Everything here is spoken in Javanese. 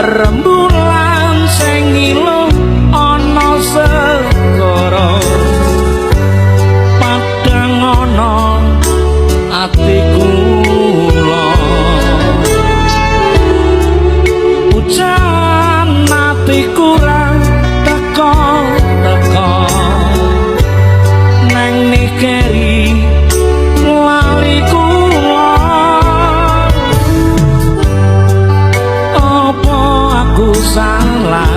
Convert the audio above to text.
rembulan sing ngilu ana segara padang ana ati kula ujan ati kurang teko nang nikeri lali kula apa aku salah